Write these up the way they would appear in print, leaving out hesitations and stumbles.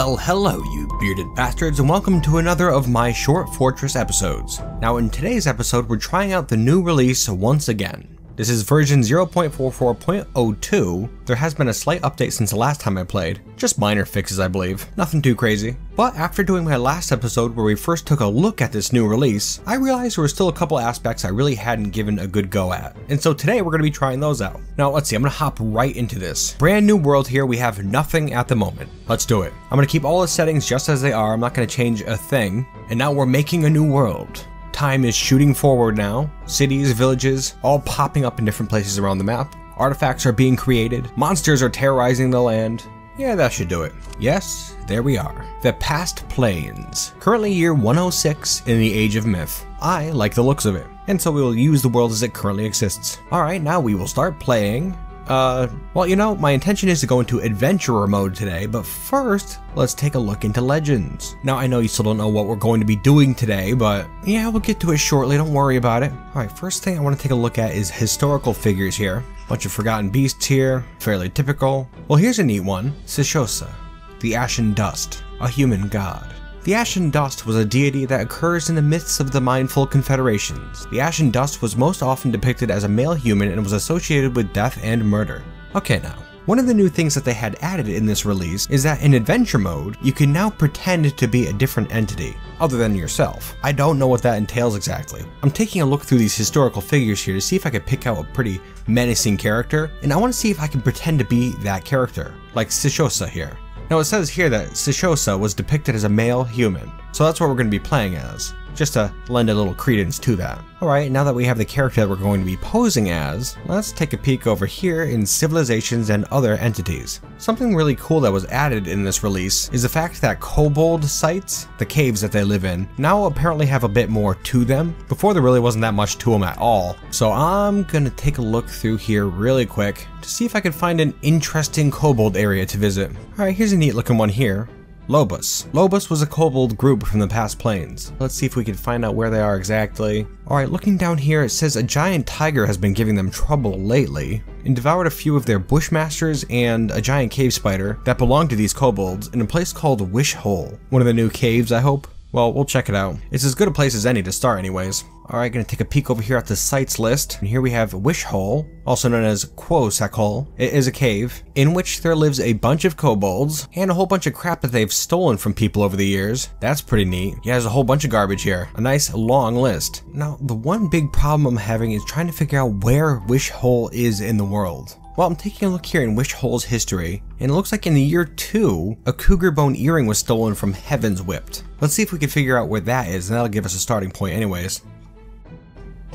Well, hello you bearded bastards, and welcome to another of my Short Fortress episodes. Now in today's episode, we're trying out the new release once again. This is version 0.44.02. There has been a slight update since the last time I played. Just minor fixes, I believe. Nothing too crazy. But after doing my last episode where we first took a look at this new release, I realized there were still a couple aspects I really hadn't given a good go at. And so today we're going to be trying those out. Now let's see, I'm going to hop right into this. Brand new world here, we have nothing at the moment. Let's do it. I'm going to keep all the settings just as they are, I'm not going to change a thing. And now we're making a new world. Time is shooting forward now. Cities, villages, all popping up in different places around the map. Artifacts are being created. Monsters are terrorizing the land. Yeah, that should do it. Yes, there we are. The Past Plains. Currently year 106 in the Age of Myth. I like the looks of it, and so we will use the world as it currently exists. Alright, now we will start playing. Well, you know, my intention is to go into adventurer mode today, but first, let's take a look into legends. Now, I know you still don't know what we're going to be doing today, but yeah, we'll get to it shortly, don't worry about it. Alright, first thing I want to take a look at is historical figures here. Bunch of forgotten beasts here, fairly typical. Well, here's a neat one, Sishosa, the Ashen Dust, a human god. The Ashen Dust was a deity that occurs in the myths of the Mindful Confederations. The Ashen Dust was most often depicted as a male human and was associated with death and murder. Okay now, one of the new things that they had added in this release is that in adventure mode, you can now pretend to be a different entity, other than yourself. I don't know what that entails exactly. I'm taking a look through these historical figures here to see if I could pick out a pretty menacing character, and I want to see if I can pretend to be that character, like Sishosa here. Now it says here that Sishosa was depicted as a male human, so that's what we're going to be playing as, just to lend a little credence to that. Alright, now that we have the character that we're going to be posing as, let's take a peek over here in civilizations and other entities. Something really cool that was added in this release is the fact that Kobold sites, the caves that they live in, now apparently have a bit more to them. Before there really wasn't that much to them at all, so I'm gonna take a look through here really quick to see if I can find an interesting Kobold area to visit. Alright, here's a neat looking one here. Lobos. Lobos was a kobold group from the Past Plains. Let's see if we can find out where they are exactly. Alright, looking down here, it says a giant tiger has been giving them trouble lately and devoured a few of their bushmasters and a giant cave spider that belonged to these kobolds in a place called Wish Hole. One of the new caves, I hope? Well, we'll check it out. It's as good a place as any to start anyways. Alright, gonna take a peek over here at the sites list, and here we have Wish Hole, also known as Quosak Hole. It is a cave, in which there lives a bunch of kobolds, and a whole bunch of crap that they've stolen from people over the years. That's pretty neat. Yeah, there's a whole bunch of garbage here. A nice long list. Now, the one big problem I'm having is trying to figure out where Wish Hole is in the world. Well, I'm taking a look here in Wish Hole's history, and it looks like in the year 2, a cougar bone earring was stolen from Heaven's Whipped. Let's see if we can figure out where that is, and that'll give us a starting point anyways.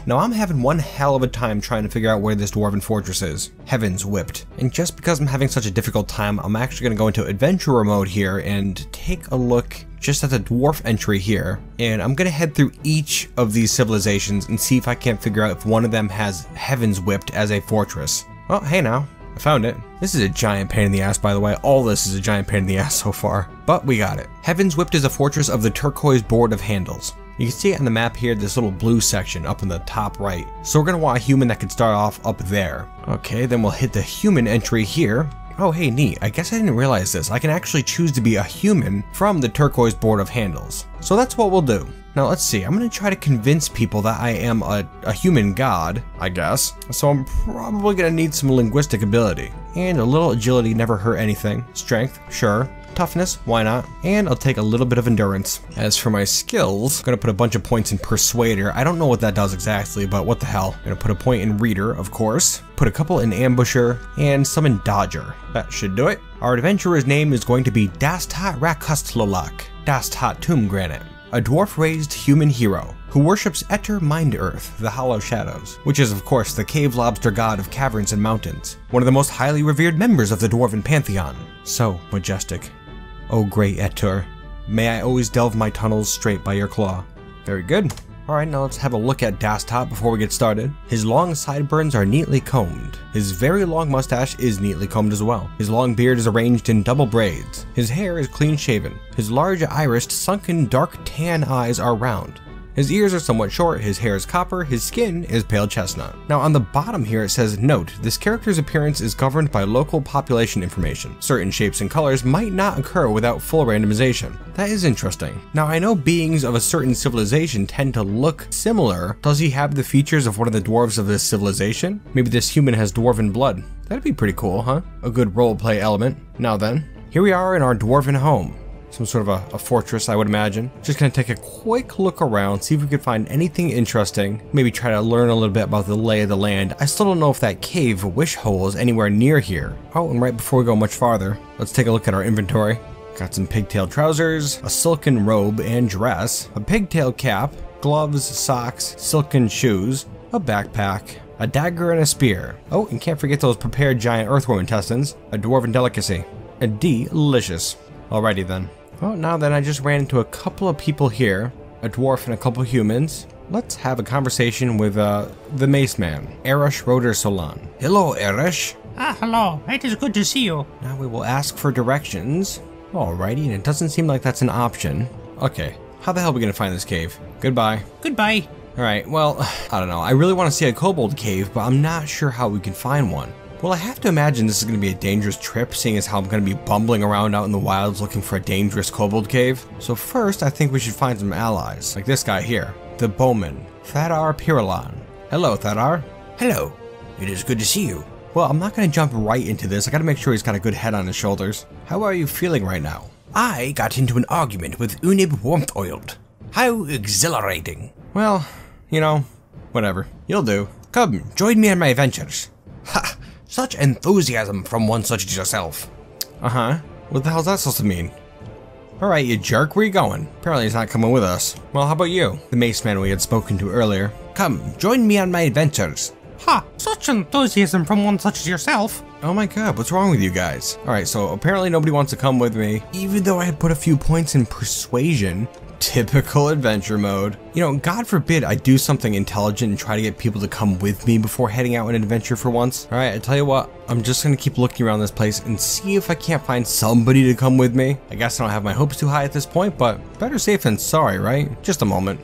Now I'm having one hell of a time trying to figure out where this dwarven fortress is, Heaven's Whipped. And just because I'm having such a difficult time, I'm actually going to go into adventurer mode here and take a look just at the dwarf entry here. And I'm going to head through each of these civilizations and see if I can't figure out if one of them has Heaven's Whipped as a fortress. Oh, hey now, I found it. This is a giant pain in the ass, by the way. All this is a giant pain in the ass so far, but we got it. Heaven's Whipped is a fortress of the turquoise board of handles. You can see it on the map here, this little blue section up in the top right. So we're gonna want a human that can start off up there. Okay, then we'll hit the human entry here. Oh, hey, neat. I guess I didn't realize this. I can actually choose to be a human from the turquoise board of handles. So that's what we'll do. Now let's see, I'm gonna try to convince people that I am a human god, I guess. So I'm probably gonna need some linguistic ability. And a little agility never hurt anything. Strength, sure. Toughness, why not? And I'll take a little bit of endurance. As for my skills, I'm gonna put a bunch of points in Persuader. I don't know what that does exactly, but what the hell. I'm gonna put a point in Reader, of course. Put a couple in Ambusher, and some in Dodger. That should do it. Our adventurer's name is going to be Dastat Rakustlolak, Dastat Tomb Granite, a dwarf-raised human hero who worships Etter Mind Earth, the Hollow Shadows, which is of course the cave lobster god of caverns and mountains, one of the most highly revered members of the dwarven pantheon. So majestic. O great Etter, may I always delve my tunnels straight by your claw. Very good. Alright, now let's have a look at Dastat before we get started. His long sideburns are neatly combed. His very long mustache is neatly combed as well. His long beard is arranged in double braids. His hair is clean shaven. His large irised, sunken, dark tan eyes are round. His ears are somewhat short, his hair is copper, his skin is pale chestnut. Now on the bottom here it says, note, this character's appearance is governed by local population information. Certain shapes and colors might not occur without full randomization. That is interesting. Now I know beings of a certain civilization tend to look similar. Does he have the features of one of the dwarves of this civilization? Maybe this human has dwarven blood. That'd be pretty cool, huh? A good roleplay element. Now then, here we are in our dwarven home. Some sort of a fortress, I would imagine. Just gonna take a quick look around, see if we could find anything interesting. Maybe try to learn a little bit about the lay of the land. I still don't know if that cave wish hole is anywhere near here. Oh, and right before we go much farther, let's take a look at our inventory. Got some pigtail trousers, a silken robe and dress, a pigtail cap, gloves, socks, silken shoes, a backpack, a dagger and a spear. Oh, and can't forget those prepared giant earthworm intestines, a dwarven delicacy. A delicious. Alrighty then. Well, now then I just ran into a couple of people here, a dwarf and a couple humans. Let's have a conversation with the mace man, Erish Roder Solan. Hello, Erish. Ah, hello. It is good to see you. Now we will ask for directions. Alrighty, and it doesn't seem like that's an option. Okay, how the hell are we gonna find this cave? Goodbye. Goodbye. Alright, well, I don't know. I really want to see a kobold cave, but I'm not sure how we can find one. Well, I have to imagine this is going to be a dangerous trip, seeing as how I'm going to be bumbling around out in the wilds looking for a dangerous kobold cave. So first, I think we should find some allies, like this guy here, the bowman, Thadar Piralan. Hello, Thadar. Hello. It is good to see you. Well, I'm not going to jump right into this. I got to make sure he's got a good head on his shoulders. How are you feeling right now? I got into an argument with Unib Warmth Oiled. How exhilarating. Well, you know, whatever. You'll do. Come, join me on my adventures. Ha! Such enthusiasm from one such as yourself. Uh-huh. What the hell's that supposed to mean? Alright, you jerk, where you going? Apparently he's not coming with us. Well, how about you? The mace man we had spoken to earlier. Come, join me on my adventures. Ha! Such enthusiasm from one such as yourself. Oh my god, what's wrong with you guys? Alright, so apparently nobody wants to come with me, even though I had put a few points in persuasion. Typical adventure mode. You know, God forbid I do something intelligent and try to get people to come with me before heading out on an adventure for once. Alright, I tell you what, I'm just gonna keep looking around this place and see if I can't find somebody to come with me. I guess I don't have my hopes too high at this point, but better safe than sorry, right? Just a moment.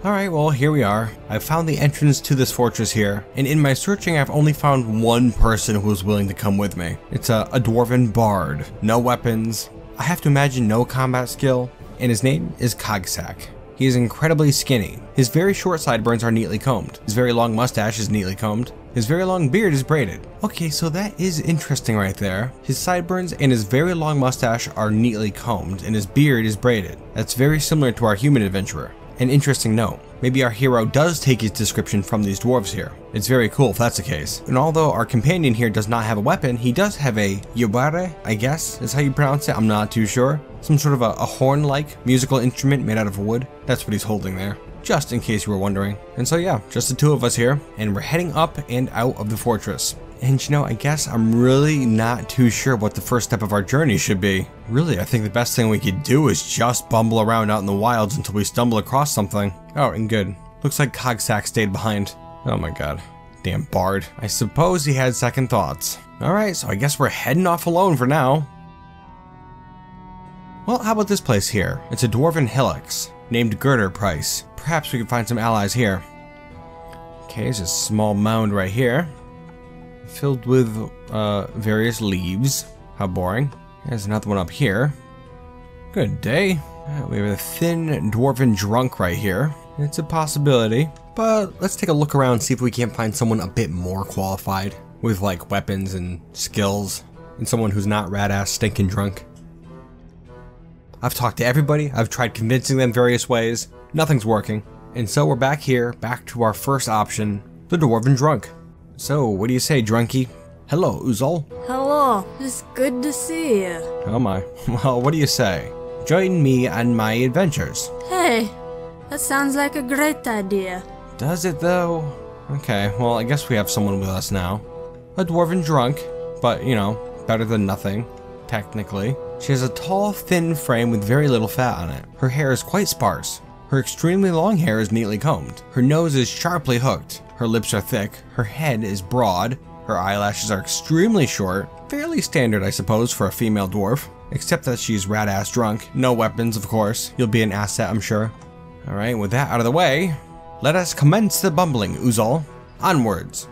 Alright, well, here we are. I've found the entrance to this fortress here, and in my searching I've only found one person who is willing to come with me. It's a dwarven bard. No weapons. I have to imagine no combat skill. And his name is Kruggsmash. He is incredibly skinny. His very short sideburns are neatly combed. His very long mustache is neatly combed. His very long beard is braided. Okay, so that is interesting right there. His sideburns and his very long mustache are neatly combed, and his beard is braided. That's very similar to our human adventurer. An interesting note. Maybe our hero does take his description from these dwarves here. It's very cool if that's the case. And although our companion here does not have a weapon, he does have a yubare, I guess is how you pronounce it. I'm not too sure. Some sort of a horn-like musical instrument made out of wood. That's what he's holding there, just in case you were wondering. And so yeah, just the two of us here, and we're heading up and out of the fortress. And you know, I guess I'm really not too sure what the first step of our journey should be. Really, I think the best thing we could do is just bumble around out in the wilds until we stumble across something. Oh, and good. Looks like Kruggsmash stayed behind. Oh my god. Damn bard. I suppose he had second thoughts. Alright, so I guess we're heading off alone for now. Well, how about this place here? It's a dwarven hillocks, named Girder Price. Perhaps we can find some allies here. Okay, there's a small mound right here, filled with various leaves. How boring. There's another one up here. Good day. We have a thin dwarven drunk right here. It's a possibility, but let's take a look around and see if we can't find someone a bit more qualified with like weapons and skills, and someone who's not rad-ass stinking drunk. I've talked to everybody, I've tried convincing them various ways, nothing's working. And so we're back here, back to our first option, the dwarven drunk. So, what do you say, drunkie? Hello, Uzol. Hello, it's good to see you. Oh my. Well, what do you say? Join me on my adventures. Hey, that sounds like a great idea. Does it though? Okay, well, I guess we have someone with us now. A dwarven drunk, but, you know, better than nothing, technically. She has a tall, thin frame with very little fat on it. Her hair is quite sparse. Her extremely long hair is neatly combed. Her nose is sharply hooked. Her lips are thick. Her head is broad. Her eyelashes are extremely short. Fairly standard, I suppose, for a female dwarf. Except that she's rad-ass drunk. No weapons, of course. You'll be an asset, I'm sure. Alright, with that out of the way, let us commence the bumbling, Uzal. Onwards.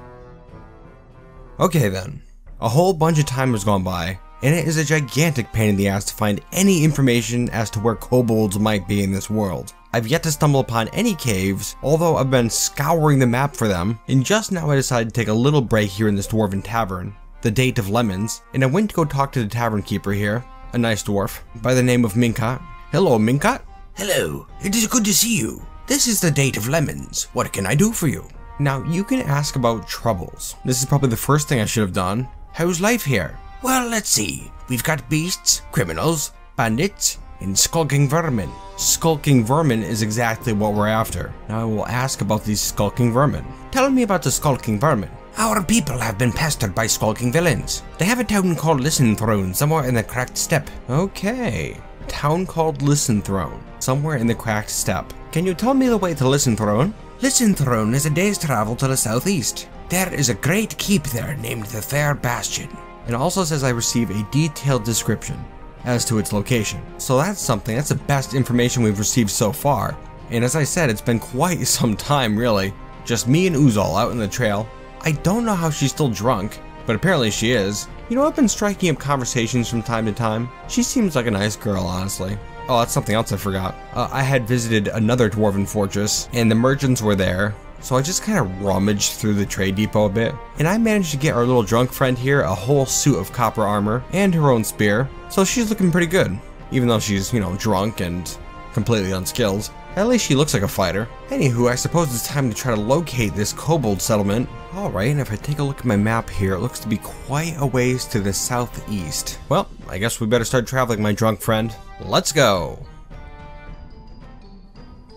Okay then. A whole bunch of time has gone by, and it is a gigantic pain in the ass to find any information as to where kobolds might be in this world. I've yet to stumble upon any caves, although I've been scouring the map for them, and just now I decided to take a little break here in this dwarven tavern, the Date of Lemons, and I went to go talk to the tavern keeper here, a nice dwarf, by the name of Minkat. Hello, Minkat. Hello, it is good to see you. This is the Date of Lemons. What can I do for you? Now, you can ask about troubles. This is probably the first thing I should have done. How's life here? Well, let's see. We've got beasts, criminals, bandits, and skulking vermin. Skulking vermin is exactly what we're after. Now I will ask about these skulking vermin. Tell me about the skulking vermin. Our people have been pestered by skulking villains. They have a town called Listen Throne somewhere in the Cracked Steppe. Okay. Town called Listen Throne, somewhere in the Cracked Steppe. Can you tell me the way to Listen Throne? Listen Throne is a day's travel to the southeast. There is a great keep there named the Fair Bastion. It also says I receive a detailed description as to its location. So that's something, that's the best information we've received so far. And as I said, it's been quite some time really. Just me and Uzal out in the trail. I don't know how she's still drunk, but apparently she is. You know, I've been striking up conversations from time to time. She seems like a nice girl, honestly. Oh, that's something else I forgot. I had visited another dwarven fortress, and the merchants were there. So I just kind of rummaged through the trade depot a bit, and I managed to get our little drunk friend here a whole suit of copper armor and her own spear. So she's looking pretty good, even though she's, you know, drunk and completely unskilled. At least she looks like a fighter. Anywho, I suppose it's time to try to locate this kobold settlement. Alright, and if I take a look at my map here, it looks to be quite a ways to the southeast. Well, I guess we better start traveling, my drunk friend. Let's go!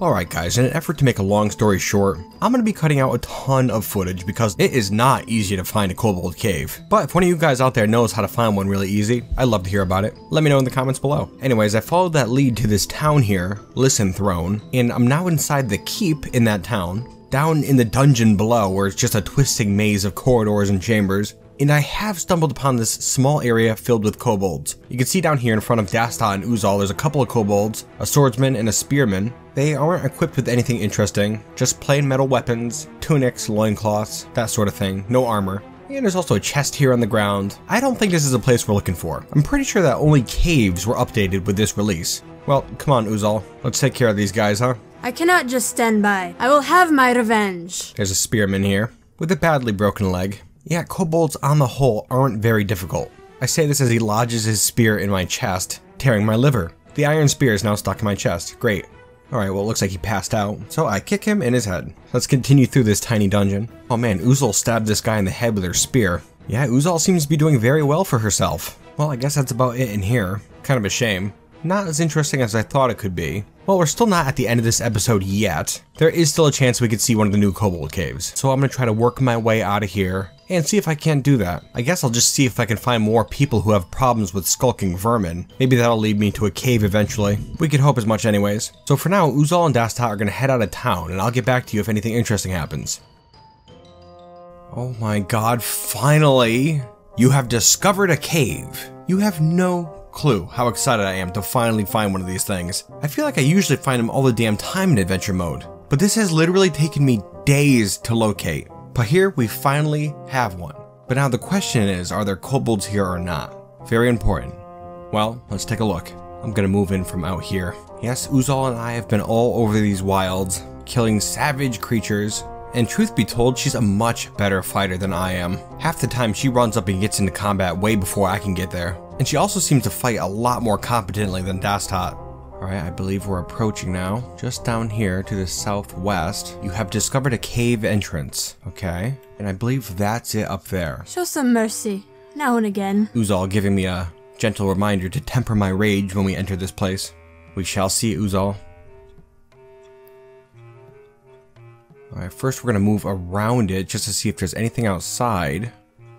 Alright guys, in an effort to make a long story short, I'm going to be cutting out a ton of footage because it is not easy to find a kobold cave. But if one of you guys out there knows how to find one really easy, I'd love to hear about it. Let me know in the comments below. Anyways, I followed that lead to this town here, Listen Throne, and I'm now inside the keep in that town, down in the dungeon below where it's just a twisting maze of corridors and chambers. And I have stumbled upon this small area filled with kobolds. You can see down here in front of Dastat and Uzal, there's a couple of kobolds, a swordsman and a spearman. They aren't equipped with anything interesting, just plain metal weapons, tunics, loincloths, that sort of thing, no armor. And there's also a chest here on the ground. I don't think this is a place we're looking for. I'm pretty sure that only caves were updated with this release. Well, come on Uzal, let's take care of these guys, huh? I cannot just stand by. I will have my revenge. There's a spearman here, with a badly broken leg. Yeah, kobolds on the whole aren't very difficult. I say this as he lodges his spear in my chest, tearing my liver. The iron spear is now stuck in my chest. Great. Alright, well it looks like he passed out, so I kick him in his head. Let's continue through this tiny dungeon. Oh man, Uzal stabbed this guy in the head with her spear. Yeah, Uzal seems to be doing very well for herself. Well, I guess that's about it in here. Kind of a shame. Not as interesting as I thought it could be. Well, we're still not at the end of this episode yet. There is still a chance we could see one of the new kobold caves. So I'm going to try to work my way out of here and see if I can't do that. I guess I'll just see if I can find more people who have problems with skulking vermin. Maybe that'll lead me to a cave eventually. We could hope as much anyways. So for now, Uzal and Dastat are going to head out of town, and I'll get back to you if anything interesting happens. Oh my god, finally! You have discovered a cave. You have no clue how excited I am to finally find one of these things. I feel like I usually find them all the damn time in adventure mode, but this has literally taken me days to locate. But here we finally have one. But now the question is, are there kobolds here or not? Very important. Well, let's take a look. I'm gonna move in from out here. Yes, Uzal and I have been all over these wilds, killing savage creatures, and truth be told, she's a much better fighter than I am. Half the time she runs up and gets into combat way before I can get there. And she also seems to fight a lot more competently than Dastat. Alright, I believe we're approaching now. Just down here to the southwest, you have discovered a cave entrance. Okay, and I believe that's it up there. Show some mercy, now and again. Uzal giving me a gentle reminder to temper my rage when we enter this place. We shall see, Uzal. Alright, first we're gonna move around it just to see if there's anything outside.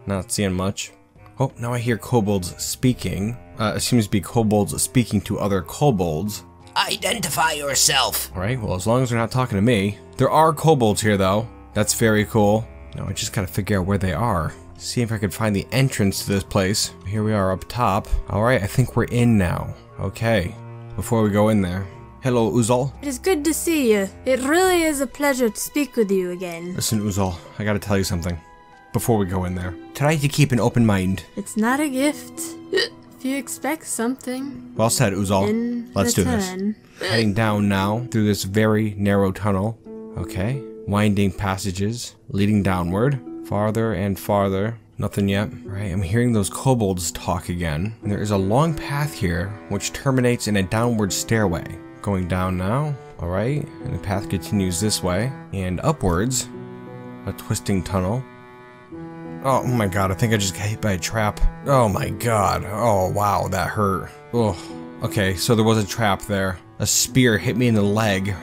Not seeing much. Oh, now I hear kobolds speaking. It seems to be kobolds speaking to other kobolds. Identify yourself. Alright, well as long as they're not talking to me. There are kobolds here though. That's very cool. Now I just gotta figure out where they are. See if I can find the entrance to this place. Here we are up top. Alright, I think we're in now. Okay, before we go in there. Hello, Uzal. It is good to see you. It really is a pleasure to speak with you again. Listen, Uzal, I gotta tell you something. Before we go in there, try to keep an open mind. It's not a gift. If you expect something. Well said, Uzal. In Let's do return. this. Heading down now through this very narrow tunnel. Okay. Winding passages leading downward. Farther and farther. Nothing yet. Alright, I'm hearing those kobolds talk again. And there is a long path here which terminates in a downward stairway. Going down now. Alright. And the path continues this way. And upwards. A twisting tunnel. Oh my god, I think I just got hit by a trap. Oh my god. Oh wow, that hurt. Oh. Okay, so there was a trap there. A spear hit me in the leg.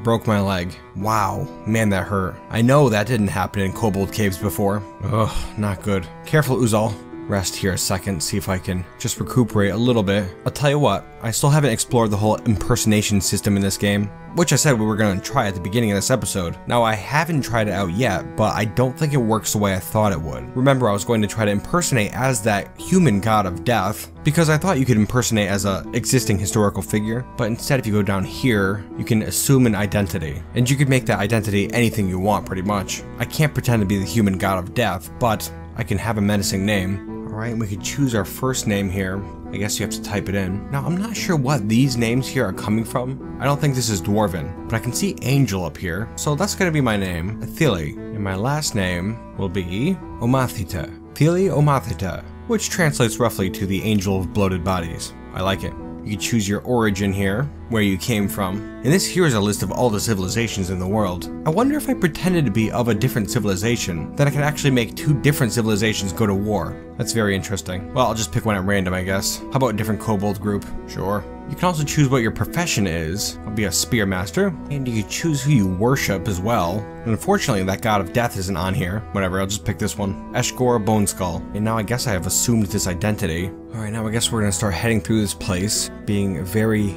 Broke my leg. Wow. Man, that hurt. I know that didn't happen in kobold caves before. Ugh, not good. Careful, Uzal. Rest here a second, see if I can just recuperate a little bit. I'll tell you what, I still haven't explored the whole impersonation system in this game, which I said we were going to try at the beginning of this episode. Now, I haven't tried it out yet, but I don't think it works the way I thought it would. Remember, I was going to try to impersonate as that human god of death, because I thought you could impersonate as a existing historical figure, but instead if you go down here, you can assume an identity, and you could make that identity anything you want pretty much. I can't pretend to be the human god of death, but I can have a menacing name. Alright, we could choose our first name here. I guess you have to type it in. Now, I'm not sure what these names here are coming from. I don't think this is Dwarven, but I can see Angel up here. So that's gonna be my name, Thili. And my last name will be Omathita. Thili Omathita, which translates roughly to the Angel of Bloated Bodies. I like it. You can choose your origin here, where you came from, and this here is a list of all the civilizations in the world. I wonder if I pretended to be of a different civilization, then I could actually make two different civilizations go to war. That's very interesting. Well, I'll just pick one at random, I guess. How about a different kobold group? Sure. You can also choose what your profession is. I'll be a spearmaster, and you can choose who you worship as well. And unfortunately, that god of death isn't on here. Whatever, I'll just pick this one. Eshgor Boneskull. And now I guess I have assumed this identity. Alright, now I guess we're gonna start heading through this place, being very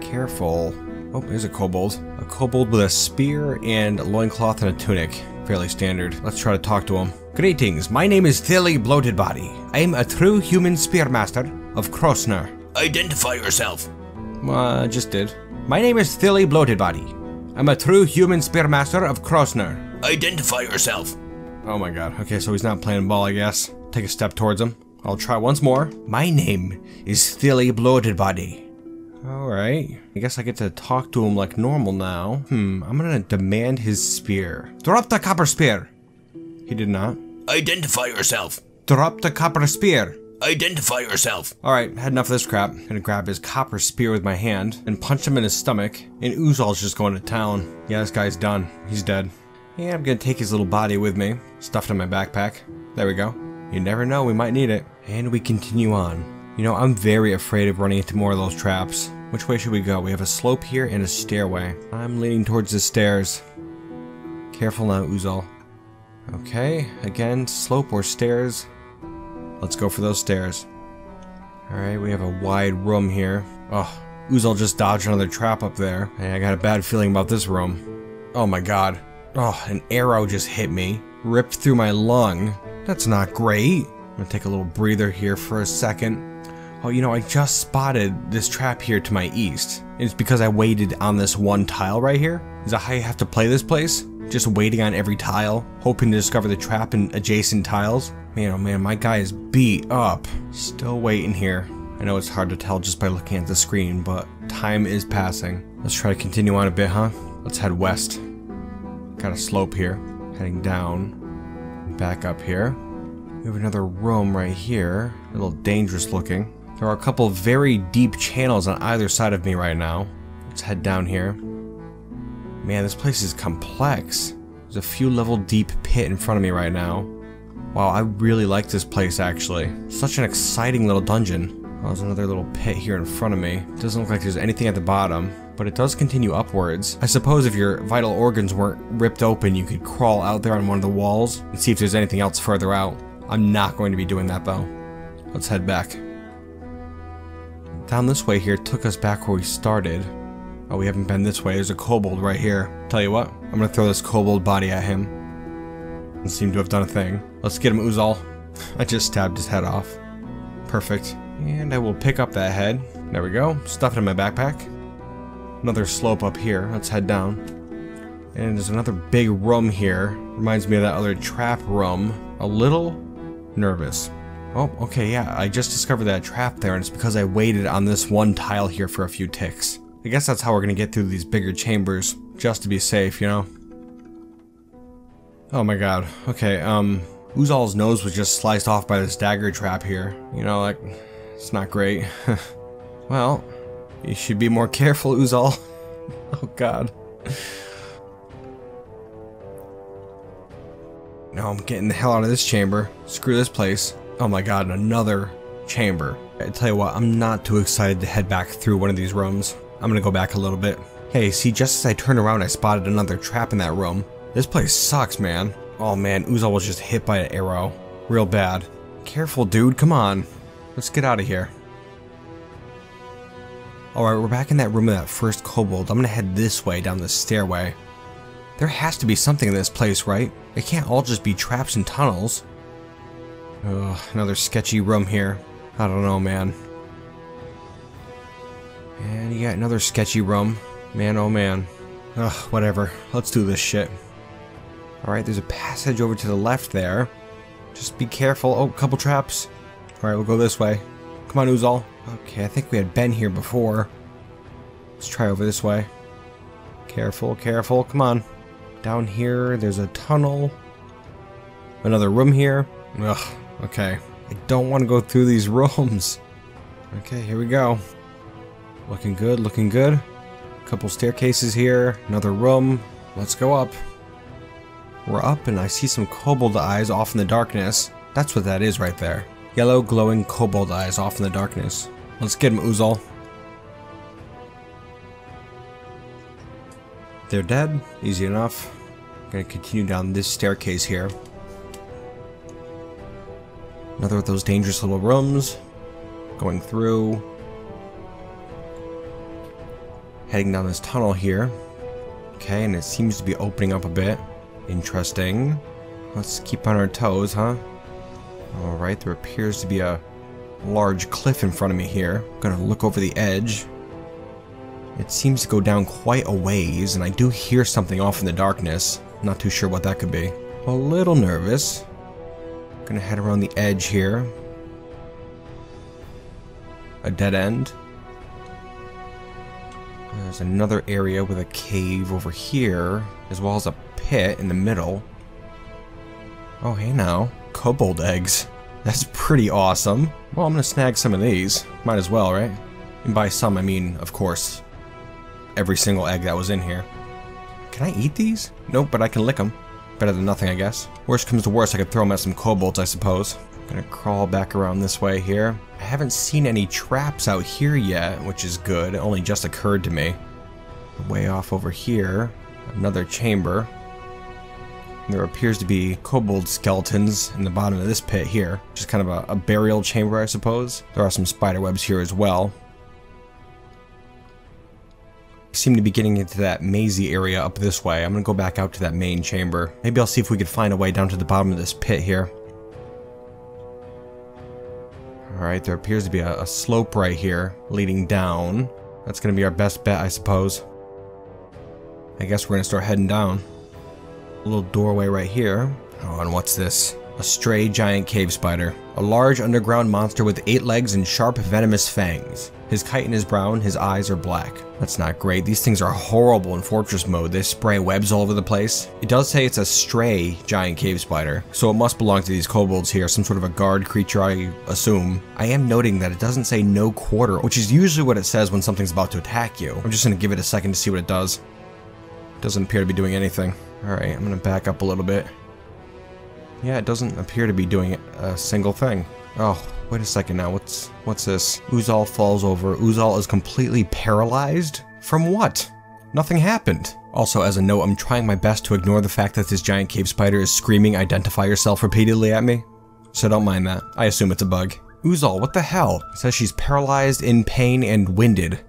careful. Oh, there's a kobold. A kobold with a spear and a loincloth and a tunic. Fairly standard. Let's try to talk to him. Greetings, my name is Thili Bloated Body. I am a true human spearmaster of Krosner. Identify yourself. I just did. My name is Thili Bloated Body. I'm a true human spearmaster of Krosner. Identify yourself. Oh my god. Okay, so he's not playing ball, I guess. Take a step towards him. I'll try once more. My name is Thili Bloated Body. Alright. I guess I get to talk to him like normal now. I'm gonna demand his spear. Drop the copper spear. He did not. Identify yourself. Drop the copper spear. Identify yourself. Alright, had enough of this crap. Gonna grab his copper spear with my hand and punch him in his stomach. And Uzal's just going to town. Yeah, this guy's done. He's dead. Yeah, I'm gonna take his little body with me. Stuffed in my backpack. There we go. You never know, we might need it. And we continue on. You know, I'm very afraid of running into more of those traps. Which way should we go? We have a slope here and a stairway. I'm leaning towards the stairs. Careful now, Uzal. Okay, again, slope or stairs. Let's go for those stairs. Alright, we have a wide room here. Oh, Uzal just dodged another trap up there. And I got a bad feeling about this room. Oh my god. Oh, an arrow just hit me. Ripped through my lung. That's not great. I'm gonna take a little breather here for a second. Oh, you know, I just spotted this trap here to my east. And it's because I waited on this one tile right here. Is that how you have to play this place? Just waiting on every tile, hoping to discover the trap in adjacent tiles? Man, oh man, my guy is beat up. Still waiting here. I know it's hard to tell just by looking at the screen, but time is passing. Let's try to continue on a bit, huh? Let's head west. Got a slope here. Heading down. Back up here. We have another room right here. A little dangerous looking. There are a couple of very deep channels on either side of me right now. Let's head down here. Man, this place is complex. There's a few level deep pit in front of me right now. Wow, I really like this place actually. Such an exciting little dungeon. Oh, there's another little pit here in front of me. It doesn't look like there's anything at the bottom, but it does continue upwards. I suppose if your vital organs weren't ripped open, you could crawl out there on one of the walls and see if there's anything else further out. I'm not going to be doing that though. Let's head back. Down this way here took us back where we started. Oh, we haven't been this way. There's a kobold right here. Tell you what, I'm gonna throw this kobold body at him. Doesn't seem to have done a thing. Let's get him, Uzal. I just stabbed his head off. Perfect. And I will pick up that head. There we go. Stuff it in my backpack. Another slope up here. Let's head down. And there's another big room here. Reminds me of that other trap room. A little nervous. Oh, okay, yeah, I just discovered that trap there, and it's because I waited on this one tile here for a few ticks. I guess that's how we're gonna get through these bigger chambers, just to be safe, you know? Oh my god. Okay, Uzal's nose was just sliced off by this dagger trap here. You know, like, it's not great. Well, you should be more careful, Uzal. Oh god. No, I'm getting the hell out of this chamber. Screw this place. Oh my god, another chamber. I tell you what, I'm not too excited to head back through one of these rooms. I'm gonna go back a little bit. Hey, see, just as I turned around, I spotted another trap in that room. This place sucks, man. Oh man, Uzal was just hit by an arrow. Real bad. Careful, dude, come on. Let's get out of here. Alright, we're back in that room of that first kobold. I'm gonna head this way, down this stairway. There has to be something in this place, right? It can't all just be traps and tunnels. Ugh, another sketchy room here. I don't know, man. And you got another sketchy room. Man, oh man. Ugh, whatever. Let's do this shit. Alright, there's a passage over to the left there. Just be careful. Oh, couple traps. Alright, we'll go this way. Come on, Uzal. Okay, I think we had been here before. Let's try over this way. Careful, careful. Come on. Down here, there's a tunnel. Another room here. Ugh, okay. I don't want to go through these rooms. Okay, here we go. Looking good, looking good. Couple staircases here. Another room. Let's go up. We're up and I see some kobold eyes off in the darkness. That's what that is right there. Yellow glowing kobold eyes off in the darkness. Let's get them, Uzal. They're dead. Easy enough. Gonna continue down this staircase here. Another of those dangerous little rooms. Going through. Heading down this tunnel here. Okay, and it seems to be opening up a bit. Interesting. Let's keep on our toes, huh? Alright, there appears to be a large cliff in front of me here. I'm gonna look over the edge. It seems to go down quite a ways, and I do hear something off in the darkness. Not too sure what that could be. A little nervous. Gonna head around the edge here. A dead end. There's another area with a cave over here, as well as a pit in the middle. Oh, hey now. Kobold eggs. That's pretty awesome. Well, I'm gonna snag some of these. Might as well, right? And by some, I mean, of course, every single egg that was in here. Can I eat these? Nope, but I can lick them. Better than nothing, I guess. Worst comes to worst, I could throw them at some kobolds, I suppose. Gonna crawl back around this way here. I haven't seen any traps out here yet, which is good. It only just occurred to me. Way off over here, another chamber. There appears to be kobold skeletons in the bottom of this pit here. Just kind of a burial chamber, I suppose. There are some spider webs here as well. I seem to be getting into that mazy area up this way. I'm gonna go back out to that main chamber. Maybe I'll see if we can find a way down to the bottom of this pit here. Alright, there appears to be a slope right here leading down. That's gonna be our best bet, I suppose. I guess we're gonna start heading down. A little doorway right here. Oh, and what's this? A stray giant cave spider. A large underground monster with 8 legs and sharp venomous fangs. His chitin is brown, his eyes are black. That's not great. These things are horrible in Fortress mode. They spray webs all over the place. It does say it's a stray giant cave spider, so it must belong to these kobolds here, some sort of a guard creature, I assume. I am noting that it doesn't say no quarter, which is usually what it says when something's about to attack you. I'm just gonna give it a second to see what it does. It doesn't appear to be doing anything. Alright, I'm gonna back up a little bit. Yeah, it doesn't appear to be doing a single thing. Oh, wait a second now, what's this? Uzal falls over. Uzal is completely paralyzed? From what? Nothing happened. Also, as a note, I'm trying my best to ignore the fact that this giant cave spider is screaming "identify yourself" repeatedly at me. So don't mind that. I assume it's a bug. Uzal, what the hell? It says she's paralyzed, in pain, and winded.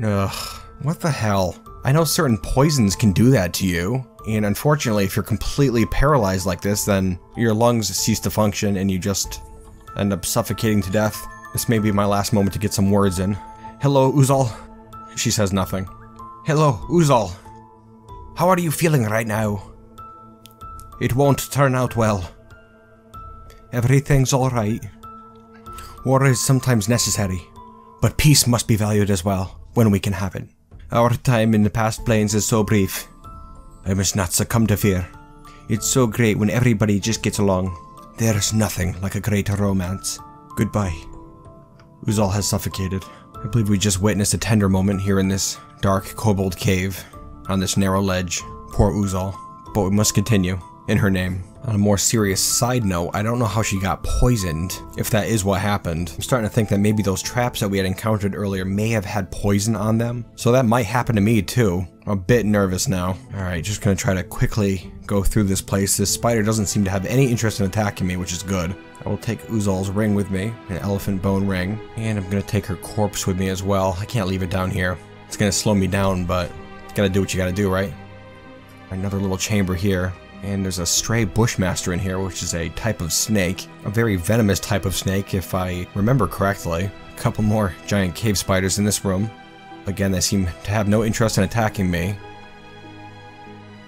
Ugh, what the hell? I know certain poisons can do that to you. And unfortunately, if you're completely paralyzed like this, then your lungs cease to function and you just end up suffocating to death. This may be my last moment to get some words in. Hello, Uzal. She says nothing. Hello, Uzal. How are you feeling right now? It won't turn out well. Everything's alright. War is sometimes necessary, but peace must be valued as well, when we can have it. Our time in the past planes is so brief. I must not succumb to fear. It's so great when everybody just gets along. There's nothing like a great romance. Goodbye. Uzal has suffocated. I believe we just witnessed a tender moment here in this dark kobold cave, on this narrow ledge. Poor Uzal. But we must continue, in her name. On a more serious side note, I don't know how she got poisoned, if that is what happened. I'm starting to think that maybe those traps that we had encountered earlier may have had poison on them. So that might happen to me too. I'm a bit nervous now. Alright, just gonna try to quickly go through this place. This spider doesn't seem to have any interest in attacking me, which is good. I will take Uzal's ring with me, an elephant bone ring. And I'm gonna take her corpse with me as well. I can't leave it down here. It's gonna slow me down, but gotta do what you gotta do, right? Another little chamber here. And there's a stray bushmaster in here, which is a type of snake. A very venomous type of snake, if I remember correctly. A couple more giant cave spiders in this room. Again, they seem to have no interest in attacking me.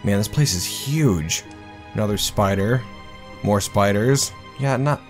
Man, this place is huge. Another spider. More spiders. Yeah, not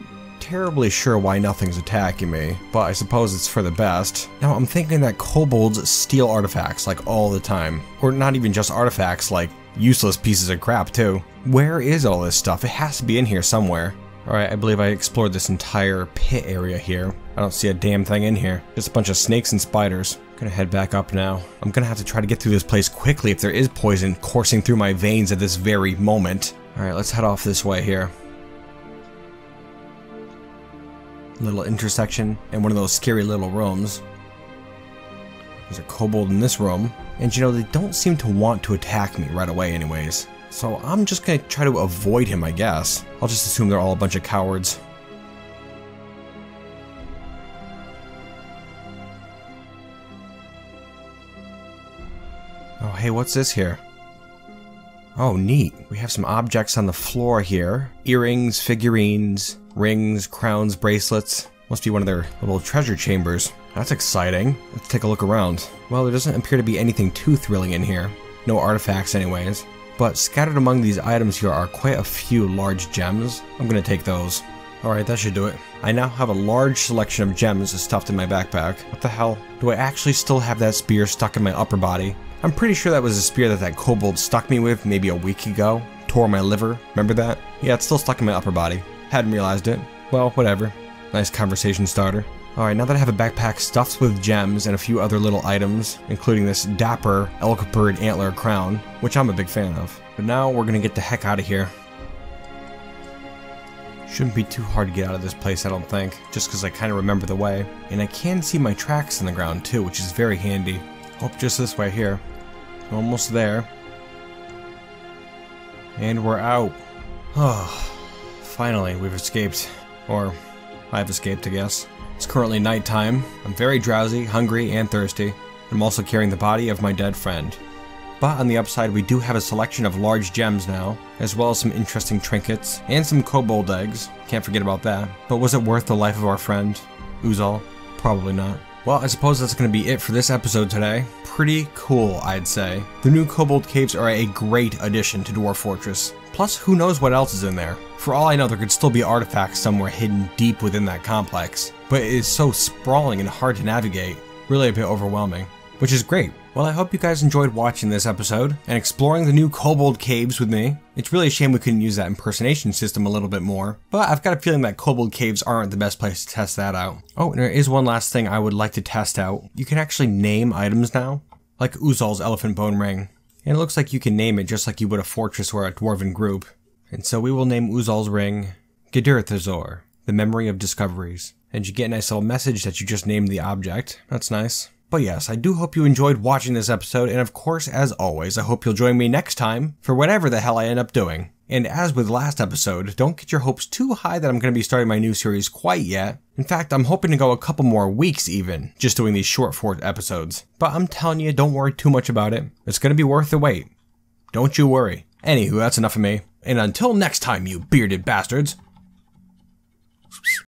terribly sure why nothing's attacking me, but I suppose it's for the best. Now, I'm thinking that kobolds steal artifacts, like, all the time. Or not even just artifacts, like useless pieces of crap, too. Where is all this stuff? It has to be in here somewhere. Alright, I believe I explored this entire pit area here. I don't see a damn thing in here. Just a bunch of snakes and spiders. I'm gonna head back up now. I'm gonna have to try to get through this place quickly if there is poison coursing through my veins at this very moment. Alright, let's head off this way here. Little intersection and one of those scary little rooms. There's a kobold in this room. And you know, they don't seem to want to attack me right away anyways. So I'm just gonna try to avoid him, I guess. I'll just assume they're all a bunch of cowards. Oh, hey, what's this here? Oh, neat. We have some objects on the floor here. Earrings, figurines, rings, crowns, bracelets. Must be one of their little treasure chambers. That's exciting. Let's take a look around. Well, there doesn't appear to be anything too thrilling in here. No artifacts anyways. But scattered among these items here are quite a few large gems. I'm gonna take those. Alright, that should do it. I now have a large selection of gems stuffed in my backpack. What the hell? Do I actually still have that spear stuck in my upper body? I'm pretty sure that was a spear that kobold stuck me with maybe a week ago. Tore my liver. Remember that? Yeah, it's still stuck in my upper body. Hadn't realized it. Well, whatever. Nice conversation starter. Alright, now that I have a backpack stuffed with gems and a few other little items, including this dapper elk-bird antler crown, which I'm a big fan of. But now we're gonna get the heck out of here. Shouldn't be too hard to get out of this place, I don't think, just because I kind of remember the way. And I can see my tracks in the ground too, which is very handy. Oh, just this way here. Almost there. And we're out. Oh, finally, we've escaped. Or, I've escaped, I guess. It's currently nighttime. I'm very drowsy, hungry, and thirsty. I'm also carrying the body of my dead friend. But on the upside, we do have a selection of large gems now, as well as some interesting trinkets, and some kobold eggs. Can't forget about that. But was it worth the life of our friend, Uzal? Probably not. Well, I suppose that's going to be it for this episode today. Pretty cool, I'd say. The new kobold caves are a great addition to Dwarf Fortress. Plus, who knows what else is in there? For all I know, there could still be artifacts somewhere hidden deep within that complex. But it is so sprawling and hard to navigate. Really a bit overwhelming. Which is great. Well, I hope you guys enjoyed watching this episode and exploring the new kobold caves with me. It's really a shame we couldn't use that impersonation system a little bit more, but I've got a feeling that kobold caves aren't the best place to test that out. Oh, and there is one last thing I would like to test out. You can actually name items now, like Uzal's elephant bone ring. And it looks like you can name it just like you would a fortress or a dwarven group. And so we will name Uzal's ring Gedurthazor, the memory of discoveries. And you get a nice little message that you just named the object. That's nice. But yes, I do hope you enjoyed watching this episode, and of course, as always, I hope you'll join me next time for whatever the hell I end up doing. And as with last episode, don't get your hopes too high that I'm going to be starting my new series quite yet. In fact, I'm hoping to go a couple more weeks even, just doing these short fort episodes. But I'm telling you, don't worry too much about it. It's going to be worth the wait. Don't you worry. Anywho, that's enough of me. And until next time, you bearded bastards.